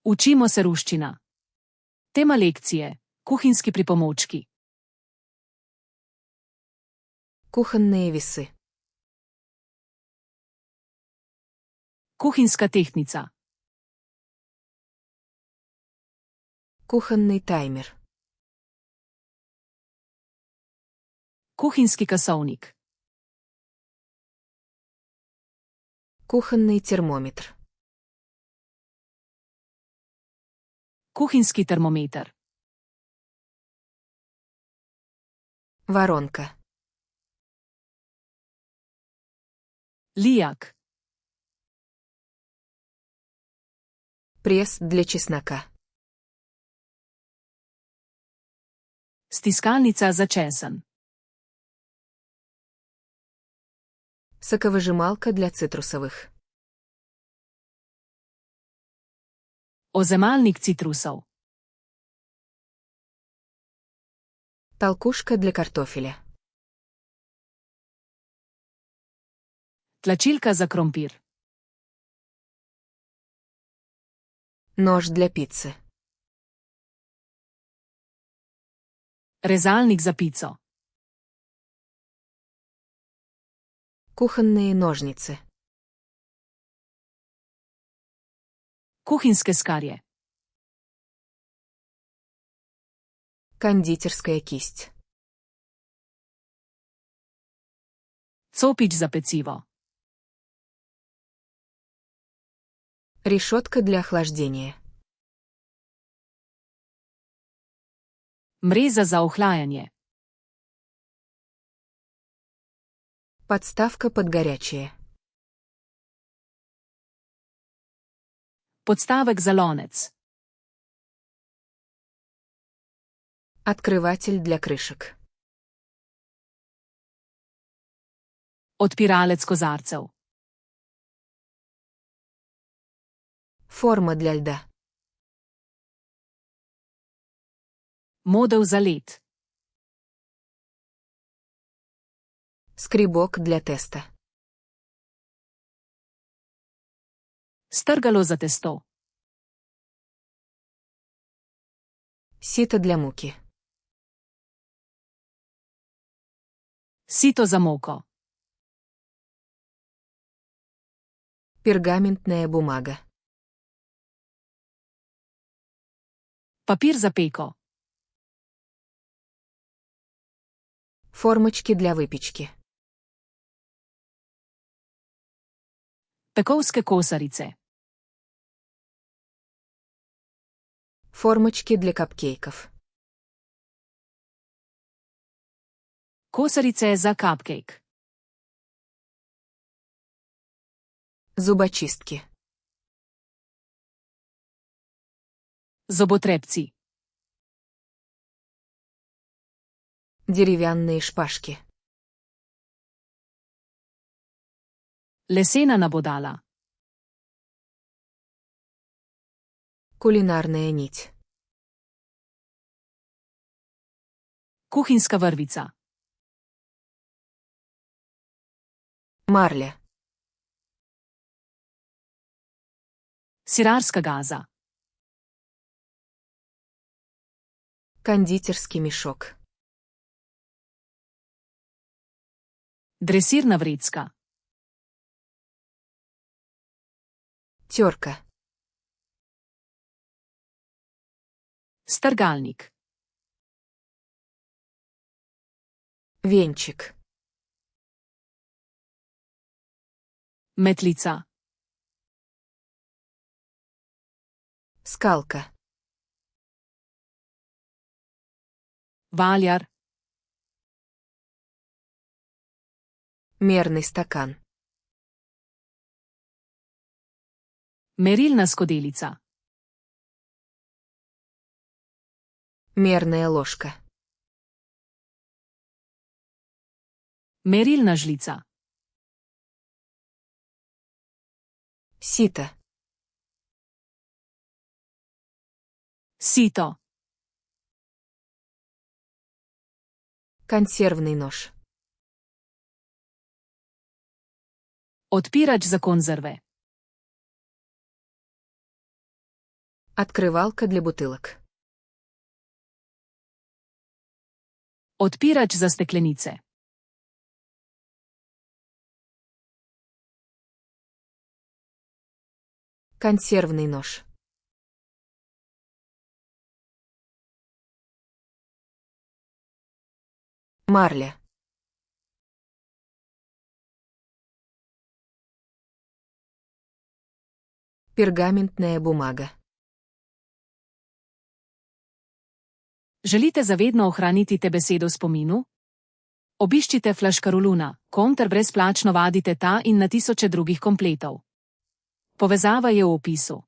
Učimo se ruščina. Tema lekcije: kuhinjski pripomočki. Кухонные весы. Kuhinjska tehtnica. Кухонный таймер. Kuhinjski kasovnik. Кухонный термометр. Kuhinjski termometer. Воронка. Lijak. Пресс для чеснока. Stiskalnica za česen. Соковыжималка для цитрусовых. Ozemalnik citrusov. Толкушка для картофеля. Tlačilka za krompir. Нож для пиццы. Rezalnik za pico. Кухонные ножницы. Kuhinjske skarje. Кондитерская кисть. Copič za pecivo. Решетка для охлаждения. Mreza za ohlajanje. Подставка под горячее. Podstavek za lonec. Открыватель для крышек. Odpiralec kozarcev. Форма для льда. Modev za led. Скребок для теста. Strgalo za testo. Сито для муки. Sito za moko. Пергаментная бумага. Papir za peko. Формочки для выпечки. Pekovske kosarice. Формочки для капкейков. Kosarice za cupcake. Зубочистки. Zobotrebci. Деревянные шпажки. Lesena nabodala. Кулинарная нить. Kuhinjska vrvica. Марля. Sirarska gaza. Кондитерский мешок. Dresirna vrecka. Терка. Strgalnik. Венчик. Metlica. Скалка. Valjar. Мерный стакан. Merilna skodelica. Мерная ложка. Merilna žlica. Сито. Sito. Консервный нож. Odpirač za konzerve. Открывалка для бутылок. Odpirač za steklenice. Консервный нож. Марля. Пергаментная бумага. Želite zavedno ohraniti te besedo v spominu? Obiščite Flaškaruluna, ter brezplačno vadite ta in na tisoče drugih kompletov. Povezava je v opisu.